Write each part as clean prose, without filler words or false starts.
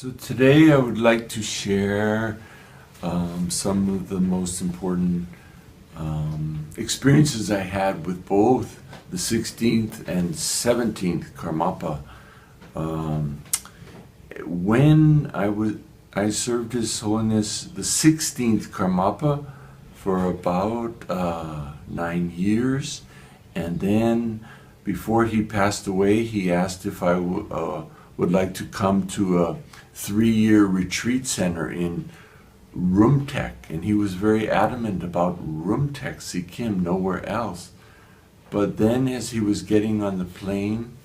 So today I would like to share some of the most important experiences I had with both the 16th and 17th Karmapa. When I served His Holiness the 16th Karmapa for about 9 years, and then before he passed away, he asked if I would like to come to a 3-year retreat center in Rumtek, and he was very adamant about Rumtek, Sikkim, nowhere else. But then as he was getting on the plane,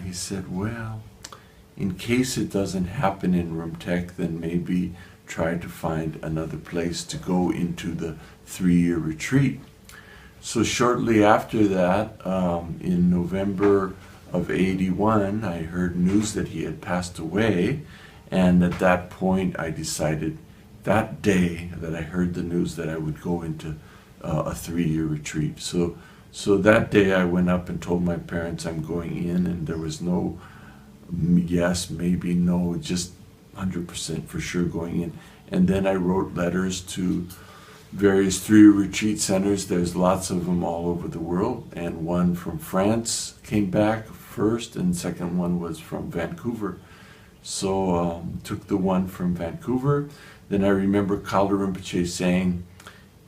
he said, well, in case it doesn't happen in Rumtek, then maybe try to find another place to go into the 3-year retreat. So shortly after that, in November of '81, I heard news that he had passed away, and at that point I decided that day that I heard the news that I would go into a 3-year retreat. So that day I went up and told my parents I'm going in, and there was no yes, maybe, no, just 100% for sure going in. And then I wrote letters to various 3-year retreat centers. There's lots of them all over the world, and one from France came back first, and the second one was from Vancouver. So took the one from Vancouver. Then I remember Khalda Rinpoche saying,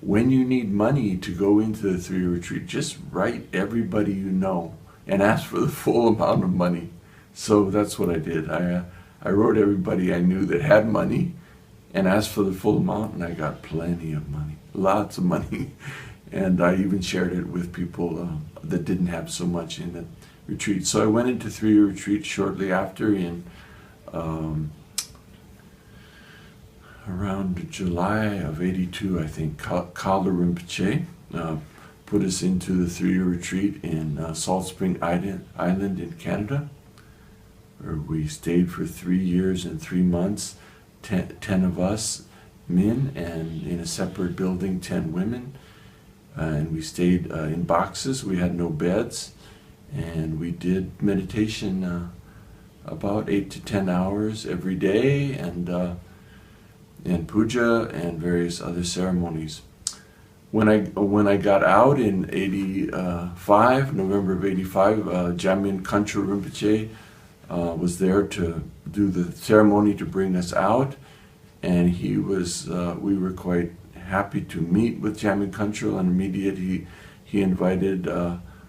when you need money to go into the 3-year retreat, just write everybody you know and ask for the full amount of money. So that's what I did. I wrote everybody I knew that had money and asked for the full amount, and I got plenty of money, lots of money. And I even shared it with people that didn't have so much in the retreat. So I went into 3-year retreat shortly after in around July of '82, I think. Khalda Rinpoche put us into the 3-year retreat in Salt Spring Island in Canada, where we stayed for 3 years and 3 months, 10 of us men, and in a separate building 10 women. And we stayed in boxes. We had no beds, and we did meditation about 8 to 10 hours every day, and puja and various other ceremonies. When I got out in '85, November of '85, Jamyang Khantrul Rinpoche was there to do the ceremony to bring us out, and we were quite happy to meet with Jamyang Khantrul, and immediately he invited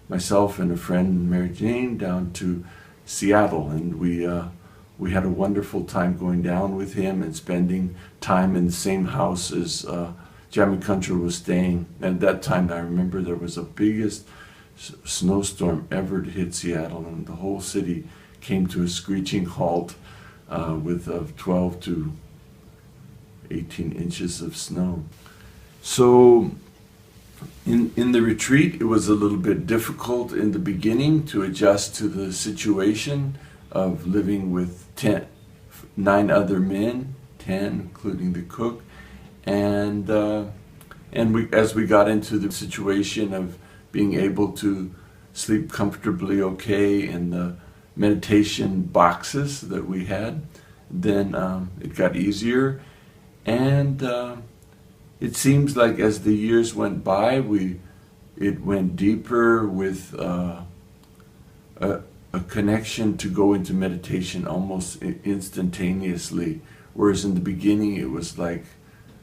myself and a friend, Mary Jane, down to Seattle, and we had a wonderful time going down with him and spending time in the same house as Jamyang Khantrul was staying. At that time, I remember there was the biggest snowstorm ever to hit Seattle, and the whole city came to a screeching halt with 12 to 18 inches of snow. So in the retreat, it was a little bit difficult in the beginning to adjust to the situation of living with 9 other men, 10 including the cook, and as we got into the situation of being able to sleep comfortably okay in the meditation boxes that we had, then it got easier, and it seems like as the years went by, it went deeper with a connection to go into meditation almost instantaneously, whereas in the beginning it was like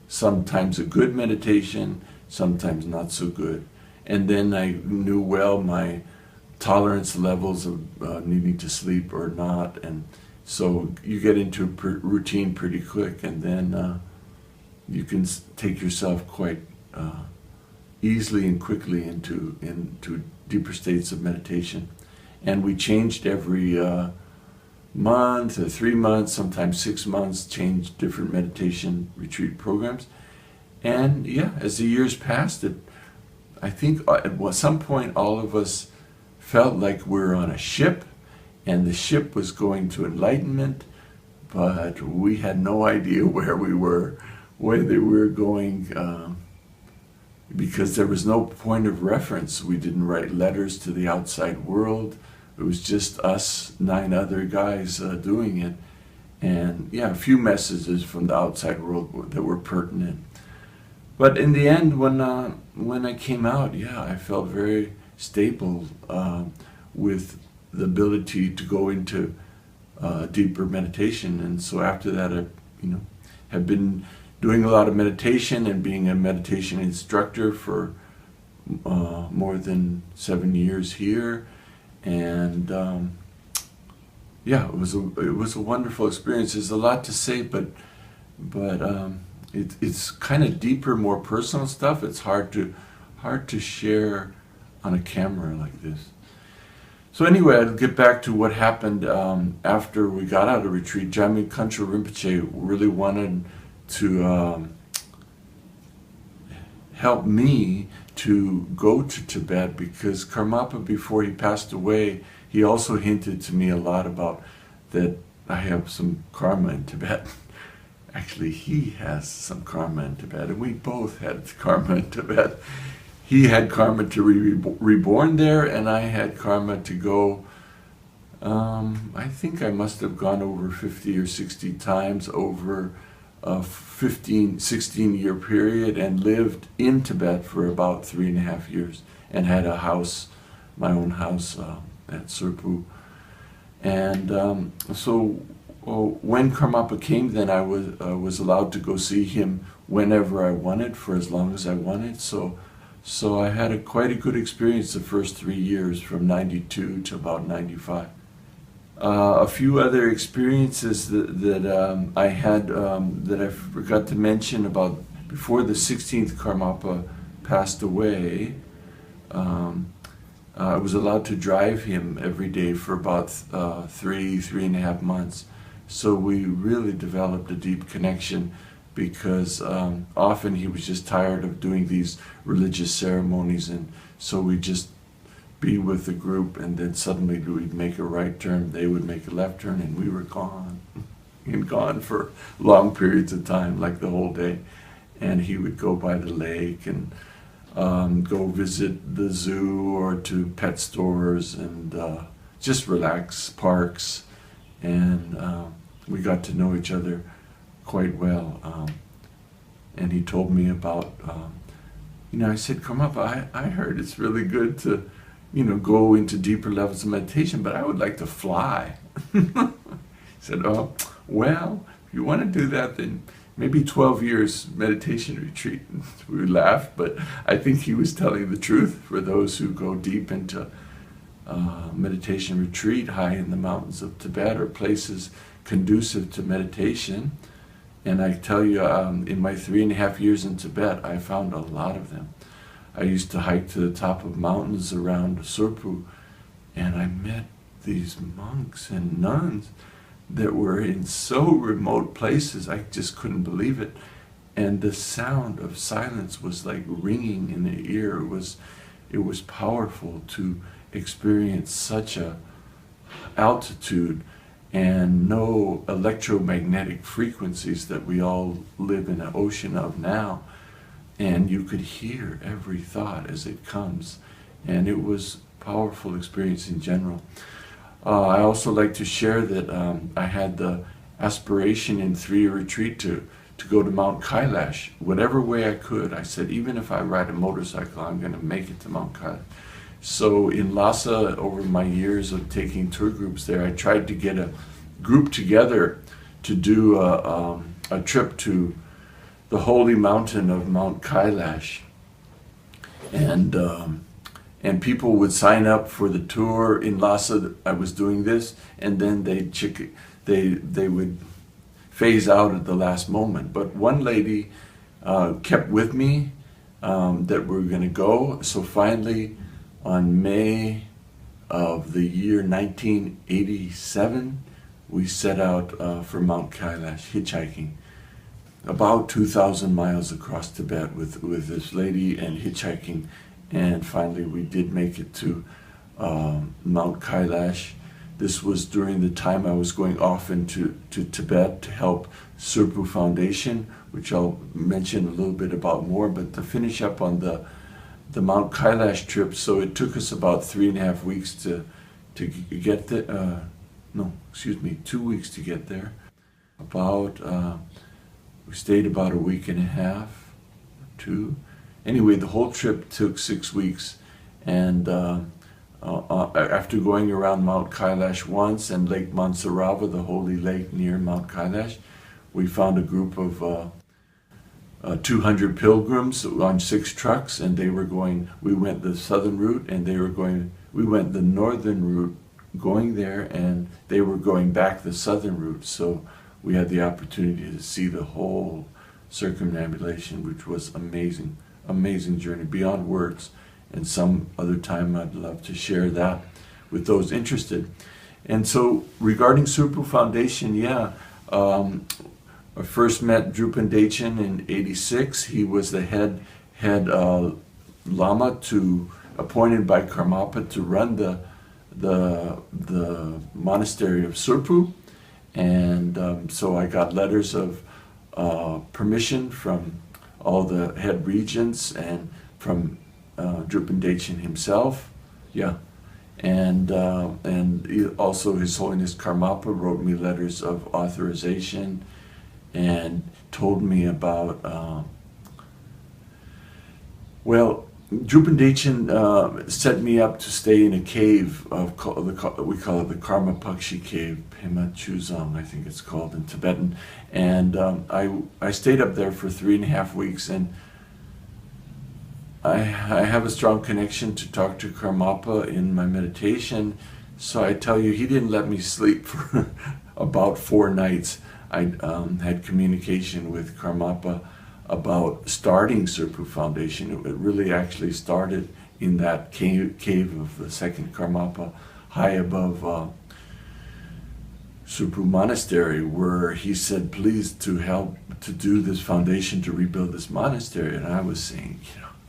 sometimes a good meditation, sometimes not so good. And then I knew well my tolerance levels of needing to sleep or not, and so you get into a routine pretty quick, and then you can take yourself quite easily and quickly into deeper states of meditation. And we changed every month or 3 months, sometimes 6 months, changed different meditation retreat programs. And yeah, as the years passed, I think at some point all of us felt like we were on a ship, and the ship was going to enlightenment, but we had no idea where we were, whether we were going, because there was no point of reference. We didn't write letters to the outside world. It was just us 9 other guys doing it. and yeah, a few messages from the outside world that were pertinent. But in the end, when I came out, yeah, I felt very stable with the ability to go into deeper meditation. And so after that, I, have been doing a lot of meditation and being a meditation instructor for more than 7 years here. And yeah, it was a wonderful experience. There's a lot to say, but it's kind of deeper, more personal stuff. It's hard to share on a camera like this. So anyway, I'll get back to what happened after we got out of retreat. Jamyang Khantrul Rinpoche really wanted to help me to go to Tibet, because Karmapa, before he passed away, he also hinted to me a lot about that I have some karma in Tibet. Actually, he has some karma in Tibet, and we both had karma in Tibet. He had karma to be reborn there, and I had karma to go, I think I must have gone over 50 or 60 times over a 16-year period, and lived in Tibet for about 3.5 years, and had a house, my own house at Serpu. And so when Karmapa came, then I was allowed to go see him whenever I wanted, for as long as I wanted. So I had quite a good experience the first 3 years, from 92 to about 95. A few other experiences that I had that I forgot to mention about before the 16th Karmapa passed away. I was allowed to drive him every day for about 3.5 months. So we really developed a deep connection, because often he was just tired of doing these religious ceremonies, and so we'd just be with the group, and then suddenly we'd make a right turn, they would make a left turn, and we were gone. And gone for long periods of time, like the whole day. And he would go by the lake and go visit the zoo or to pet stores, and just relax, parks, and we got to know each other quite well. And he told me about, I said, Karmapa, I heard it's really good to, go into deeper levels of meditation, but I would like to fly. He said, oh, well, if you want to do that, then maybe 12 years meditation retreat. We laughed, but I think he was telling the truth. For those who go deep into meditation retreat high in the mountains of Tibet, or places conducive to meditation. And I tell you, in my 3.5 years in Tibet, I found a lot of them. I used to hike to the top of mountains around Serpu, and I met these monks and nuns that were in so remote places, I just couldn't believe it. And the sound of silence was like ringing in the ear. It was powerful to experience such a altitude and no electromagnetic frequencies that we all live in an ocean of now. And you could hear every thought as it comes. And it was a powerful experience in general. I also like to share that I had the aspiration in 3-year retreat to go to Mount Kailash, whatever way I could. I said, even if I ride a motorcycle, I'm going to make it to Mount Kailash. So in Lhasa, over my years of taking tour groups there, I tried to get a group together to do a trip to the holy mountain of Mount Kailash. And people would sign up for the tour in Lhasa. I was doing this, and then they would phase out at the last moment. But one lady kept with me that we were going to go. So finally, on May of the year 1987, we set out for Mount Kailash, hitchhiking. About 2,000 miles across Tibet with this lady and hitchhiking. And finally we did make it to Mount Kailash. This was during the time I was going off into Tibet to help Serpu Foundation, which I'll mention a little bit about more, but to finish up on the Mount Kailash trip. So it took us about 3.5 weeks to get there. 2 weeks to get there. We stayed about a week and a half, 2. Anyway, the whole trip took 6 weeks, and after going around Mount Kailash once and Lake Mansarava, the holy lake near Mount Kailash, we found a group of 200 pilgrims on 6 trucks, and we went the southern route, and we went the northern route going there, and they were going back the southern route. So we had the opportunity to see the whole circumambulation, which was amazing, amazing journey beyond words. And some other time I'd love to share that with those interested. And so regarding Surpu Foundation, I first met Drupal Dechin in '86. He was the head lama appointed by Karmapa to run the monastery of Surpu, and so I got letters of permission from all the head regents and from Drupal Dechin himself, and also His Holiness Karmapa wrote me letters of authorization and told me about, Drupal Dechin set me up to stay in a cave we call it the Karma Pakshi Cave, Pema Chuzang, I think it's called in Tibetan. And I stayed up there for 3.5 weeks, and I have a strong connection to talk to Karmapa in my meditation. So I tell you, he didn't let me sleep for about 4 nights. I had communication with Karmapa about starting Surpu Foundation. It really actually started in that cave of the second Karmapa, high above Surpu Monastery, where he said, please, to help to do this foundation to rebuild this monastery. And I was saying,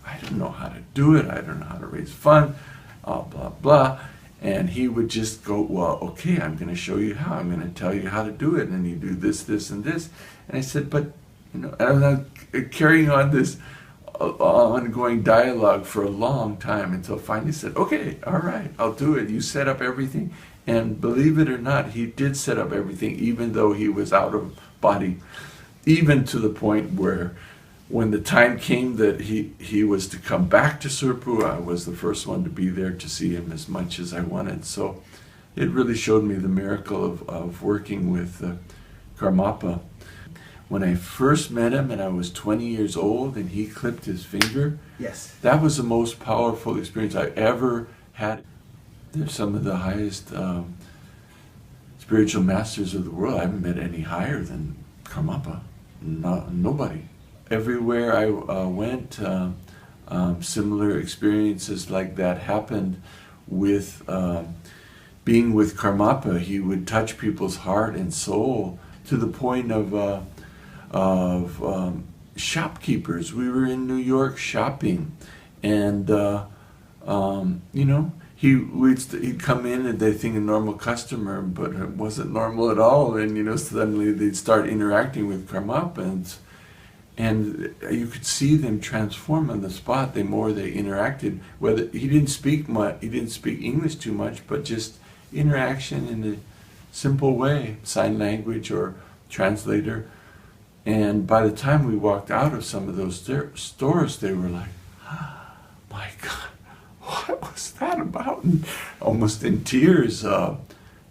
I don't know how to do it. I don't know how to raise funds, blah, blah. And he would just go, well, okay, I'm going to show you how. I'm going to tell you how to do it. And you do this, this, and this. And I said, but, I'm not carrying on this ongoing dialogue for a long time until finally said, okay, all right, I'll do it. You set up everything. And believe it or not, he did set up everything, even though he was out of body, even to the point where when the time came that he was to come back to Surpu, I was the first one to be there to see him as much as I wanted. So it really showed me the miracle of working with Karmapa. When I first met him and I was 20 years old and he clipped his finger, yes, that was the most powerful experience I ever had. They're some of the highest spiritual masters of the world. I haven't met any higher than Karmapa. Nobody. Everywhere I went, similar experiences like that happened with being with Karmapa. He would touch people's heart and soul to the point of shopkeepers. We were in New York shopping, and he'd come in and they think a normal customer, but it wasn't normal at all. And suddenly they'd start interacting with Karmapa, and you could see them transform on the spot the more they interacted. Whether he didn't speak much, he didn't speak English too much, but just interaction in a simple way, sign language or translator. And by the time we walked out of some of those stores, they were like, oh, my God, what was that about? And almost in tears.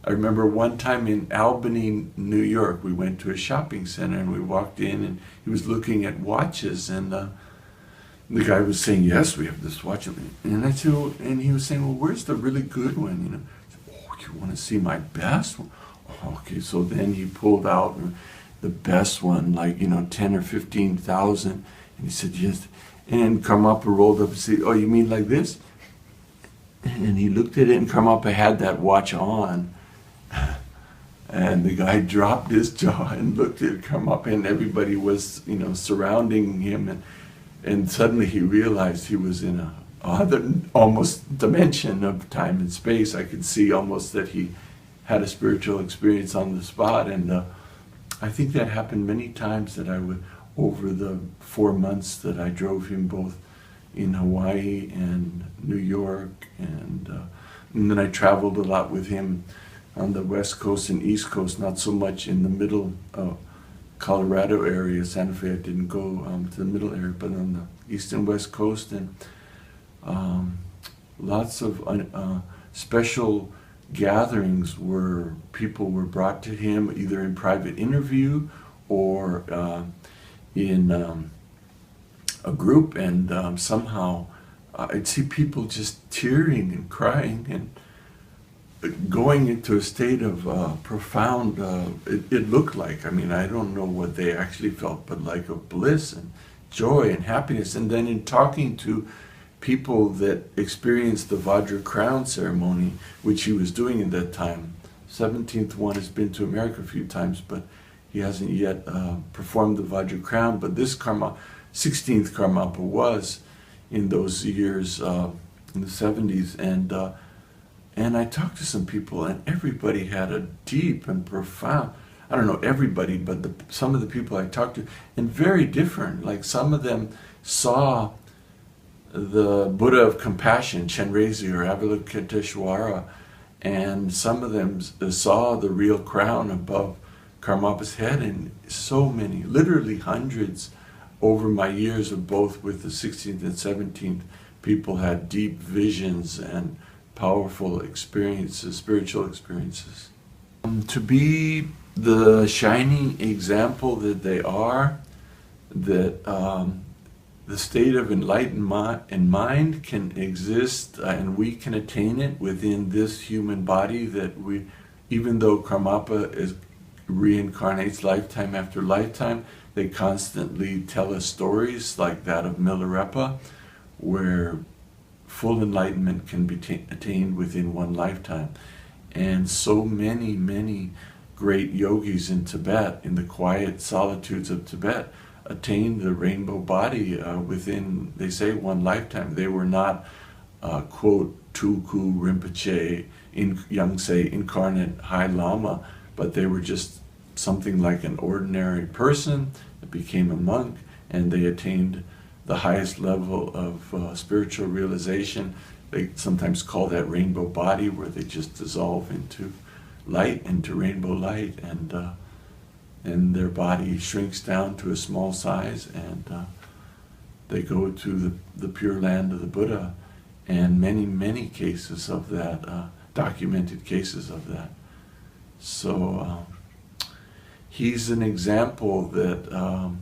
I remember one time in Albany, New York, we went to a shopping center and we walked in and he was looking at watches, and the guy was saying, yes, we have this watch. And I said, and he was saying, well, where's the really good one? Oh, you want to see my best one? Oh, okay, so then he pulled out the best one, like, 10 or 15,000. And he said, yes. And Karmapa rolled up and said, oh, you mean like this? And he looked at it, and Karmapa had that watch on. And the guy dropped his jaw and looked at Karmapa, and everybody was, surrounding him. And suddenly he realized he was in a other almost dimension of time and space. I could see almost that he had a spiritual experience on the spot. And I think that happened many times, that I would, over the 4 months that I drove him both in Hawaii and New York, and then I traveled a lot with him on the West Coast and East Coast, not so much in the middle Colorado area. Santa Fe, I didn't go to the middle area, but on the East and West Coast, and lots of special gatherings where people were brought to him either in private interview or in a group, and somehow I'd see people just tearing and crying and going into a state of profound, it looked like, I mean, I don't know what they actually felt, but like of bliss and joy and happiness. And then in talking to people that experienced the Vajra crown ceremony, which he was doing at that time, 17th one has been to America a few times, but he hasn't yet performed the Vajra crown. But this 16th Karmapa was in those years, in the 70s, and I talked to some people, and everybody had a deep and profound, I don't know everybody, but some of the people I talked to, and very different. Like some of them saw the Buddha of compassion, Chenrezig or Avalokiteshvara, and some of them saw the real crown above Karmapa's head, and so many, literally hundreds over my years of both with the 16th and 17th, people had deep visions and powerful experiences, spiritual experiences. To be the shining example that they are, that the state of enlightened mind can exist and we can attain it within this human body, that we, even though Karmapa reincarnates lifetime after lifetime, they constantly tell us stories like that of Milarepa, where full enlightenment can be attained within one lifetime. And so many, many great yogis in Tibet, in the quiet solitudes of Tibet, attained the rainbow body within, they say, one lifetime. They were not, quote, Tulku Rinpoche, Yangtze incarnate High Lama, but they were just something like an ordinary person that became a monk, and they attained the highest level of spiritual realization. They sometimes call that rainbow body, where they just dissolve into light, into rainbow light, and their body shrinks down to a small size, and they go to the pure land of the Buddha. And many, many cases of that, documented cases of that. So he's an example that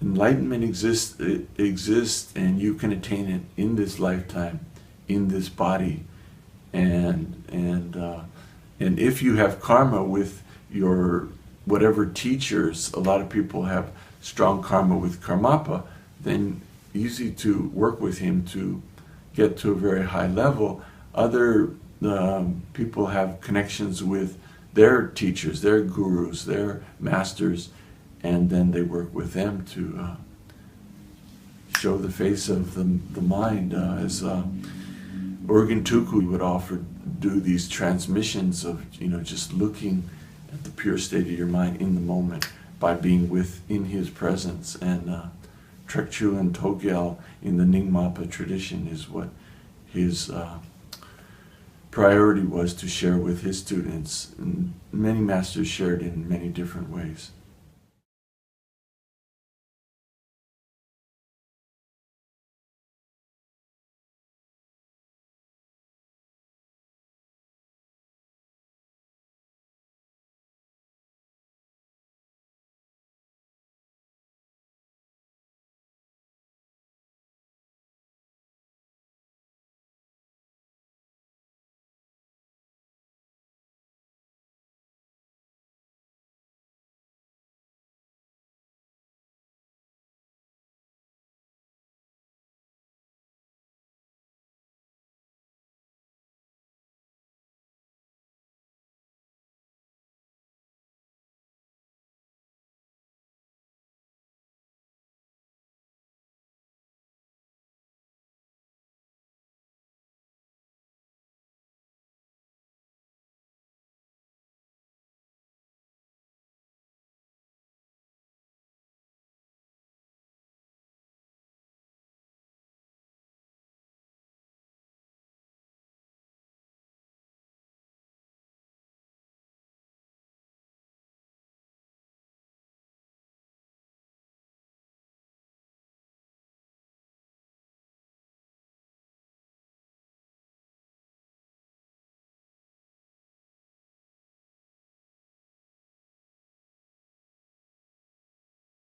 enlightenment exists, and you can attain it in this lifetime, in this body, and if you have karma with your whatever teachers, a lot of people have strong karma with Karmapa, then easy to work with him to get to a very high level. Other people have connections with their teachers, their gurus, their masters, and then they work with them to show the face of the mind. As Urgen Tuku would do these transmissions of, just looking at the pure state of your mind in the moment by being within his presence. And Trek Chulen Togyal in the Nyingmapa tradition is what his priority was to share with his students. And many masters shared in many different ways.